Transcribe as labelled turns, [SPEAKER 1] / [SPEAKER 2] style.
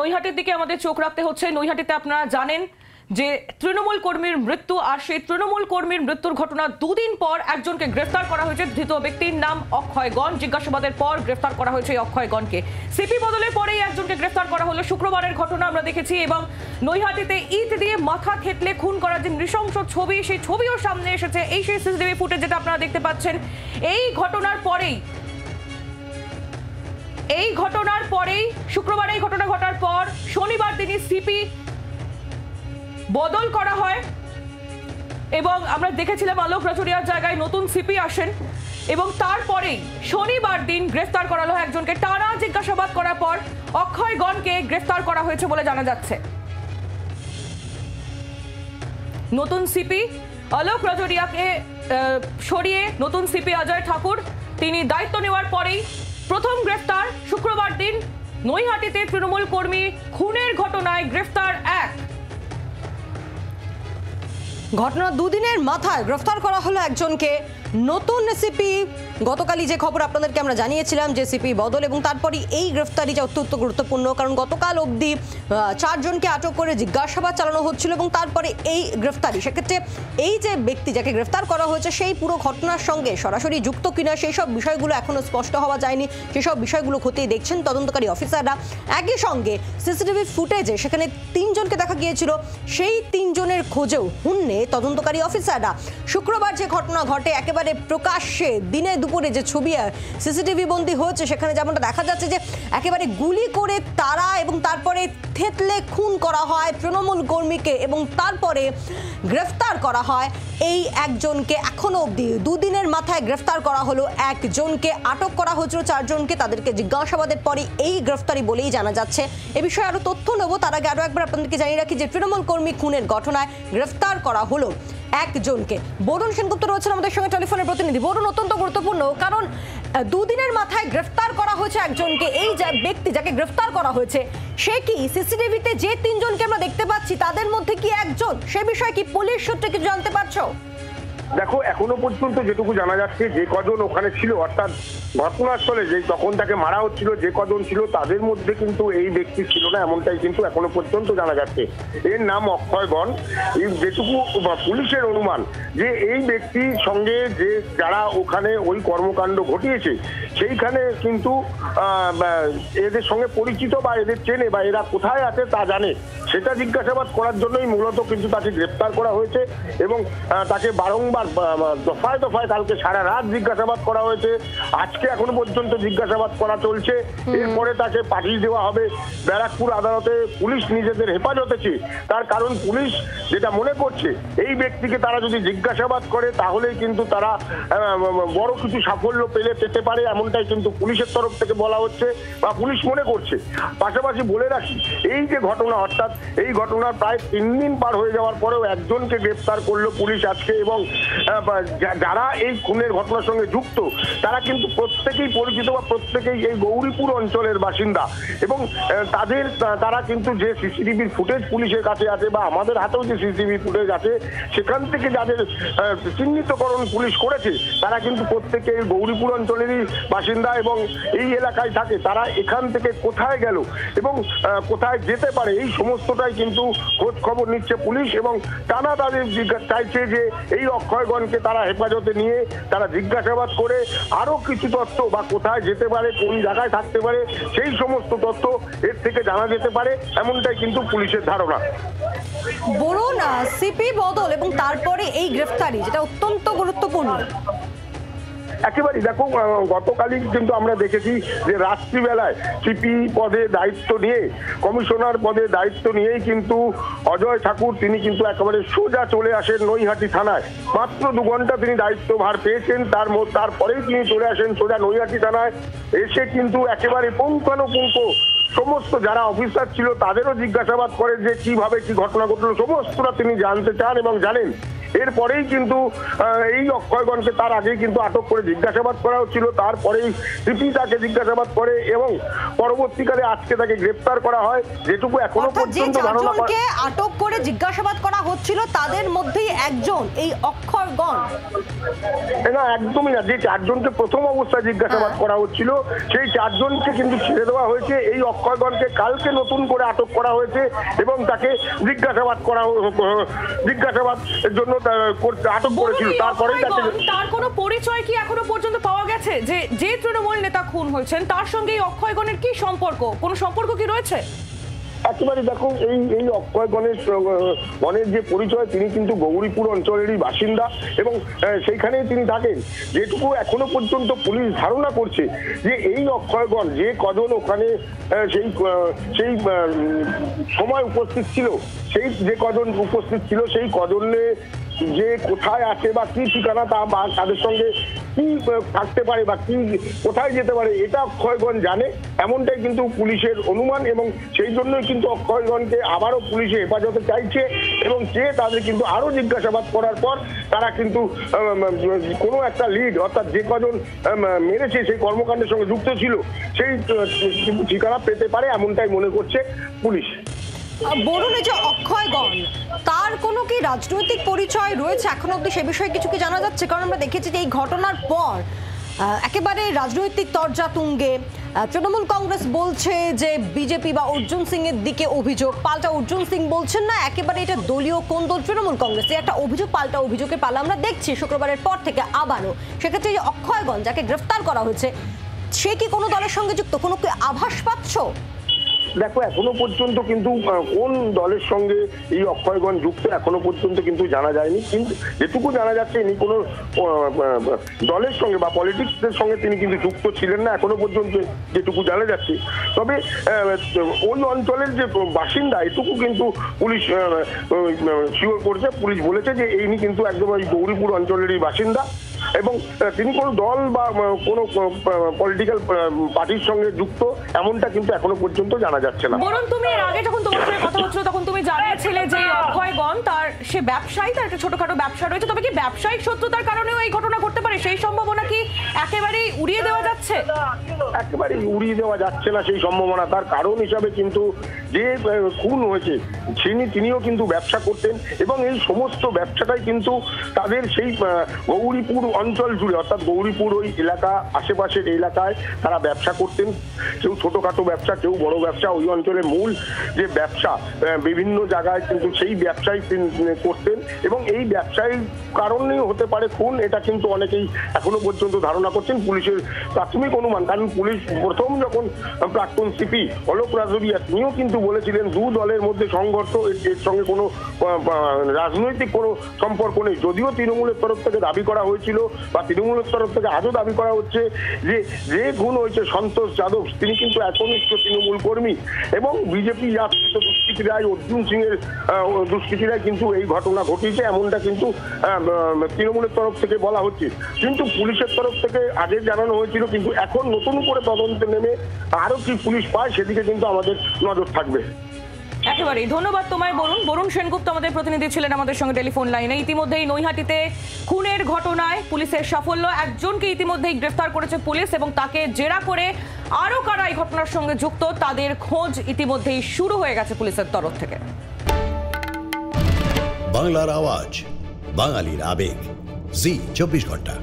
[SPEAKER 1] নৈহাটির দিকে আমাদের চোখ রাখতে হচ্ছে। নৈহাটিতে আপনারা জানেন যে তৃণমূল কর্মীর মৃত্যু, আর সেই তৃণমূল কর্মীর মৃত্যুর ঘটনা দুদিন পর একজনকে গ্রেফতার করা হয়েছে। ধৃত ব্যক্তির নাম অক্ষয় গণ। জিজ্ঞাসাবাদের পর গ্রেফতার করা হয়েছে এই অক্ষয় গণকে। সিপি বদলের পরেই একজনকে গ্রেফতার করা হলো। শুক্রবারের ঘটনা আমরা দেখেছি, এবং নৈহাটিতে ইট দিয়ে মাথা থেতলে খুন করার যে নৃশংস ছবি, সেই ছবিও সামনে এসেছে। এই সেই সিসিটিভি ফুটেজ যেটা আপনারা দেখতে পাচ্ছেন। এই ঘটনার পরেই শুক্রবার এই ঘটনা ঘটার পর শনিবার দিনই সিপি বদল করা হয়, এবং আমরা দেখেছিলাম আলোক রাজুরিয়ার জায়গায় নতুন সিপি আসেন, এবং তারপরেই শনিবার দিন গ্রেফতার করা হলো একজনকে। টানা জিজ্ঞাসাবাদ করার পর অক্ষয় গণকে গ্রেফতার করা হয়েছে বলে জানা যাচ্ছে। নতুন সিপি আলোক রাজুরিয়াকে সরিয়ে নতুন সিপি অজয় ঠাকুর তিনি দায়িত্ব নেওয়ার পরেই প্রথম গ্রেফতার। শুক্রবার দিন নৈহাটিতে তৃণমূল কর্মী খুনের ঘটনায় গ্রেফতার এক।
[SPEAKER 2] ঘটনা দুদিনের মাথায় গ্রেফতার করা হলো একজনকে। নতুন সিপি গতকালই যে খবর আপনাদেরকে আমরা জানিয়েছিলাম যে সিপি বদল, এবং তারপরে এই গ্রেফতারিটা অত্যন্ত গুরুত্বপূর্ণ, কারণ গতকাল অবধি 4 জনকে আটক করে জিজ্ঞাসাবাদ চালানো হচ্ছিল, এবং তারপরে এই গ্রেফতারি। সেক্ষেত্রে এই যে ব্যক্তি যাকে গ্রেফতার করা হয়েছে সেই পুরো ঘটনার সঙ্গে সরাসরি যুক্ত কিনা সেই সব বিষয়গুলো এখনো স্পষ্ট হওয়া যায়নি। সেসব বিষয়গুলো খতিয়ে দেখছেন তদন্তকারী অফিসাররা। একই সঙ্গে সিসিটিভি ফুটেজে সেখানে 3 জনকে দেখা গিয়েছিল, সেই 3 জনের খোঁজেও হুন্নে তদন্তকারী অফিসাররা। শুক্রবার যে ঘটনা ঘটে একেবারে প্রকাশ্যে দিনে দুপুরে যে ছবি সিসিটিভি বন্দী হয়েছে, সেখানে যেমনটা দেখা যাচ্ছে যে একেবারে গুলি করে তারা এবং তারপরে থেতলে খুন করা হয় তৃণমূল কর্মীকে, এবং তারপরে গ্রেফতার করা হয় এই একজনকে। এখনো অবধি দুদিনের মাথায় গ্রেফতার করা হলো একজনকে। আটক করা হয়েছিল 4 জনকে, তাদেরকে জিজ্ঞাসাবাদের পরে এই গ্রেফতারি বলেই জানা যাচ্ছে। এ বিষয়ে আরো তথ্য নেব, তার আগে আরো একবার আপনাদেরকে জানিয়ে রাখি যে তৃণমূল কর্মী খুনের ঘটনায় গ্রেফতার করা হলো একজনকে। বরুণ সেনগুপ্ত রয়েছেন আমাদের সঙ্গে টেলিফোনের প্রতিনিধি। বরুণ, অত্যন্ত গুরুত্বপূর্ণ, কারণ দুদিনের মাথায় গ্রেফতার করা হয়েছে একজনকে। এই ব্যক্তি যাকে গ্রেফতার করা হয়েছে সে কি সিসিটিভিতে যে 3 জনকে আমরা দেখতে পাচ্ছি তাদের মধ্যে কি একজন? সে বিষয়ে কি পুলিশ সূত্রে কিছু জানতে পারছো?
[SPEAKER 3] দেখো, এখনো পর্যন্ত যেটুকু জানা যাচ্ছে যে কজন ওখানে ছিল, অর্থাৎ ঘটনাস্থলে যে তখন তাকে মারা হচ্ছিল যে কজন ছিল তাদের মধ্যে কিন্তু এই ব্যক্তি ছিল না, এমনটাই কিন্তু এখনো পর্যন্ত জানা যাচ্ছে। এর নাম অক্ষয় গণ। এই যেটুকু পুলিশের অনুমান যে এই ব্যক্তির সঙ্গে যে যারা ওখানে ওই কর্মকাণ্ড ঘটিয়েছে সেইখানে কিন্তু এদের সঙ্গে পরিচিত বা এদের চেনে বা এরা কোথায় আছে তা জানে, সেটা জিজ্ঞাসাবাদ করার জন্যই মূলত কিন্তু তাকে গ্রেপ্তার করা হয়েছে, এবং তাকে বারংবার দফায় দফায় কালকে সারা রাত জিজ্ঞাসাবাদ করা হয়েছে। আজকে এখনো পর্যন্ত জিজ্ঞাসাবাদ করা চলছে। এরপরে তাকে পাঠিয়ে দেওয়া হবে ব্যারাকপুর আদালতে। পুলিশ নিজেদের হেফাজতেছে, তার কারণ পুলিশ যেটা মনে করছে এই ব্যক্তিকে তারা যদি জিজ্ঞাসাবাদ করে তাহলেই কিন্তু তারা বড় কিছু সাফল্য পেতে পারে, এমনটাই কিন্তু পুলিশের তরফ থেকে বলা হচ্ছে বা পুলিশ মনে করছে। পাশাপাশি বলে রাখি, এই যে ঘটনা, অর্থাৎ এই ঘটনার প্রায় 3 দিন পার হয়ে যাওয়ার পরেও একজনকে গ্রেপ্তার করলো পুলিশ আজকে, এবং যারা এই খুনের ঘটনার সঙ্গে যুক্ত তারা কিন্তু প্রত্যেকেই পরিচিত বা প্রত্যেকেই এই গৌরীপুর অঞ্চলের বাসিন্দা, এবং তারা কিন্তু যে সিসিটিভির ফুটেজ পুলিশের কাছে আছে বা আমাদের হাতেও যে সিসিটিভি ফুটেজ আছে সেখান থেকে যাদের চিহ্নিতকরণ পুলিশ করেছে তারা কিন্তু প্রত্যেকে এই গৌরীপুর অঞ্চলেরই বাসিন্দা এবং এই এলাকায় থাকে। তারা এখান থেকে কোথায় গেল এবং কোথায় যেতে পারে এই সমস্তটাই কিন্তু খোঁজ খবর নিচ্ছে পুলিশ, এবং টানা তাদের চাইছে যে এই অক্ষয়গণকে তারা হেফাজতে নিয়ে তারা জিজ্ঞাসাবাদ করে আরো কিছু তথ্য বা কোথায় যেতে পারে, কোন জায়গায় থাকতে পারে, সেই সমস্ত তথ্য এর থেকে জানা যেতে পারে, এমনটাই কিন্তু পুলিশের ধারণা।
[SPEAKER 2] বরুণ, সিপি বদল এবং তারপরে এই গ্রেফতারি, যেটা অত্যন্ত গুরুত্বপূর্ণ।
[SPEAKER 3] একেবারেই দেখো, গতকালই কিন্তু আমরা দেখেছি যে রাত্রিবেলায় সিপি পদে দায়িত্ব নিয়ে, কমিশনার পদে দায়িত্ব নিয়েই কিন্তু অজয় ঠাকুর তিনি কিন্তু একেবারে সোজা চলে আসেন নৈহাটি থানায়। মাত্র 2 ঘন্টা তিনি দায়িত্বভার পেয়েছেন, তারপরেই তিনি চলে আসেন সোজা নৈহাটি থানায়। এসে কিন্তু একেবারে পুঙ্খানুপুঙ্খ সমস্ত যারা অফিসার ছিল তাদেরও জিজ্ঞাসাবাদ করে যে কিভাবে কি ঘটনা ঘটলো, সমস্তটা তিনি জানতে চান এবং জানেন। এরপরেই কিন্তু এই অক্ষয়গণকে তার আগেই কিন্তু আটক করে জিজ্ঞাসাবাদ করা হচ্ছিল, তারপরেই সিপি তাকে জিজ্ঞাসাবাদ করে এবং পরবর্তীকালে আজকে তাকে গ্রেপ্তার করা হয়। যেটুকু এখনো পর্যন্ত ধারণা
[SPEAKER 2] চারজনকে আটক করে জিজ্ঞাসাবাদ করা হচ্ছিল তাদের মধ্যেই একজন এই অক্ষয়গণ।
[SPEAKER 3] না, একদমই না। যে চারজনকে প্রথম অবস্থায় জিজ্ঞাসাবাদ করা হচ্ছিল সেই চারজনকে কিন্তু ছেড়ে দেওয়া হয়েছে। এই অক্ষয়গণকে কালকে নতুন করে আটক করা হয়েছে এবং তাকে জিজ্ঞাসাবাদের জন্য আটক করেছিল। তারপরেই
[SPEAKER 1] তার কোনো পরিচয় কি এখনো পর্যন্ত পাওয়া গেছে? যে তৃণমূল নেতা খুন হয়েছেন তার সঙ্গে এই অক্ষয়গণের কি সম্পর্ক? কোনো সম্পর্ক কি রয়েছে?
[SPEAKER 3] একেবারে দেখো, এই অক্ষয় গণের যে পরিচয়, তিনি কিন্তু গৌরীপুর অঞ্চলেরই বাসিন্দা এবং সেইখানেই তিনি থাকেন। যেটুকু এখনো পর্যন্ত পুলিশ ধারণা করছে যে এই অক্ষয়গণ যে কজন ওখানে সেই সময় উপস্থিত ছিল, সেই কজনে যে কোথায় আছে বা কি ঠিকানা তা বা তাদের সঙ্গে কি থাকতে পারে বা কি কোথায় যেতে পারে, এটা অক্ষয়গণ জানে, এমনটাই কিন্তু পুলিশের অনুমান। এবং সেই জন্যই কিন্তু অক্ষয়গণকে আবারও পুলিশে হেফাজতে চাইছে এবং তাদের কিন্তু আরো জিজ্ঞাসাবাদ করার পর তারা কিন্তু কোনো একটা লিড, অর্থাৎ যে কজন মেরেছে সেই কর্মকাণ্ডের সঙ্গে যুক্ত ছিল সেই ঠিকানা পেতে পারে, এমনটাই মনে করছে পুলিশ।
[SPEAKER 2] বলুন, এই যে অক্ষয়গণ, তার কোনো কি রাজনৈতিক পরিচয় রয়েছে এখনো অব্দি? সে বিষয়ে কিছু কি জানা যাচ্ছে? কারণ আমরা দেখেছি যে এই ঘটনার পর একেবারে রাজনৈতিক তরজা তুঙ্গে। তৃণমূল কংগ্রেস বলছে যে বিজেপি বা অর্জুন সিং এর দিকে অভিযোগ, পাল্টা অর্জুন সিং বলছেন না একেবারে এটা দলীয় কোন্দল তৃণমূল কংগ্রেস। একটা অভিযোগ পাল্টা অভিযোগের পালা আমরা দেখছি শুক্রবারের পর থেকে আবারও। সেক্ষেত্রে এই অক্ষয়গণ যাকে গ্রেফতার করা হয়েছে সে কি কোনো দলের সঙ্গে যুক্ত? কোনো কি আভাস পাচ্ছ?
[SPEAKER 3] দেখো, এখনো পর্যন্ত কিন্তু কোন দলের সঙ্গে এই অক্ষয়গণ যুক্ত এখনো পর্যন্ত কিন্তু জানা যায়নি। কিন্তু যেটুকু জানা যাচ্ছে ইনি কোনো দলের সঙ্গে বা পলিটিক্সের সঙ্গে তিনি কিন্তু যুক্ত ছিলেন না এখনো পর্যন্ত, যেটুকু জানা যাচ্ছে। তবে ওই অঞ্চলের যে বাসিন্দা এটুকু কিন্তু পুলিশ শিওর করছে। পুলিশ বলেছে যে ইনি কিন্তু একদম ওই গৌরীপুর অঞ্চলেরই বাসিন্দা এবং তিনি কোনো দল বা কোনো পলিটিক্যাল পার্টির সঙ্গে যুক্ত এমনটা কিন্তু এখনো পর্যন্ত জানা যাচ্ছে না।
[SPEAKER 1] বরং তুমি এর আগে যখন তোমার সঙ্গে কথা হচ্ছিল তখন তুমি জানিয়েছিলে যে অক্ষয়গণ সে ব্যবসায়ী, তার একটা ছোটখাটো ব্যবসা রয়েছে। তবে কি ব্যবসায়িক শত্রুতার কারণেও এই ঘটনা ঘটতে পারে? সেই সম্ভাবনা কি একেবারেই উড়িয়ে দেওয়া যাচ্ছে?
[SPEAKER 3] একেবারেই উড়িয়ে দেওয়া যাচ্ছে না সেই সম্ভাবনা। তার কারণ হিসাবে কিন্তু যে খুন হয়েছে তিনিও কিন্তু ব্যবসা করতেন এবং এই সমস্ত ব্যবসাটাই কিন্তু তাদের সেই গৌরীপুর অঞ্চল জুড়ে, অর্থাৎ গৌরীপুর ওই এলাকা আশেপাশের এলাকায় তারা ব্যবসা করতেন। কেউ ছোটখাটো ব্যবসা, কেউ বড় ব্যবসা। ওই অঞ্চলের মূল যে ব্যবসা বিভিন্ন জায়গায় কিন্তু সেই ব্যবসাই করতেন এবং এই ব্যবসায়ী কারণেই হতে পারে খুন, এটা কিন্তু অনেকেই এখনো পর্যন্ত ধারণা করছেন। পুলিশের প্রাথমিক অনুমান, কারণ পুলিশ প্রথম যখন প্রাক্তন সিপি অলোক রাজোরিয়া তিনিও কিন্তু বলেছিলেন দু দলের মধ্যে সংঘর্ষ, এর সঙ্গে কোনো রাজনৈতিক কোনো সম্পর্ক নেই। যদিও তৃণমূলের তরফ থেকে দাবি করা হয়েছিল বা তৃণমূলের তরফ থেকে আজও দাবি করা হচ্ছে যে খুন হয়েছে সন্তোষ যাদব, তিনি কিন্তু একনিষ্ঠ তৃণমূল কর্মী এবং বিজেপি দুষ্কৃতীরাই অর্জুন সিং এর দুষ্কৃতীরাই কিন্তু এই ঘটনা ঘটিয়েছে, এমনটা কিন্তু তৃণমূলের তরফ থেকে বলা হচ্ছে। কিন্তু পুলিশের তরফ থেকে আগে জানানো হয়েছিল, কিন্তু এখন নতুন করে তদন্তে নেমে আরো কি পুলিশ পায় সেদিকে কিন্তু আমাদের নজর থাকবে।
[SPEAKER 1] একেবারেই ধন্যবাদ তোমায় বরুণ সেনগুপ্ত আমাদের প্রতিনিধি ছিলেন আমাদের সঙ্গে টেলিফোন লাইনে। ইতিমধ্যেই নৈহাটিতে খুনের ঘটনায় পুলিশের সাফল্য, একজনকে ইতিমধ্যেই গ্রেফতার করেছে পুলিশ এবং তাকে জেরা করে আরো কারা এই ঘটনার সঙ্গে যুক্ত তাদের খোঁজ ইতিমধ্যেই শুরু হয়ে গেছে পুলিশের তরফ থেকে।
[SPEAKER 4] বাংলার আওয়াজ, বাঙালির আবেগ, জি 24 ঘন্টা।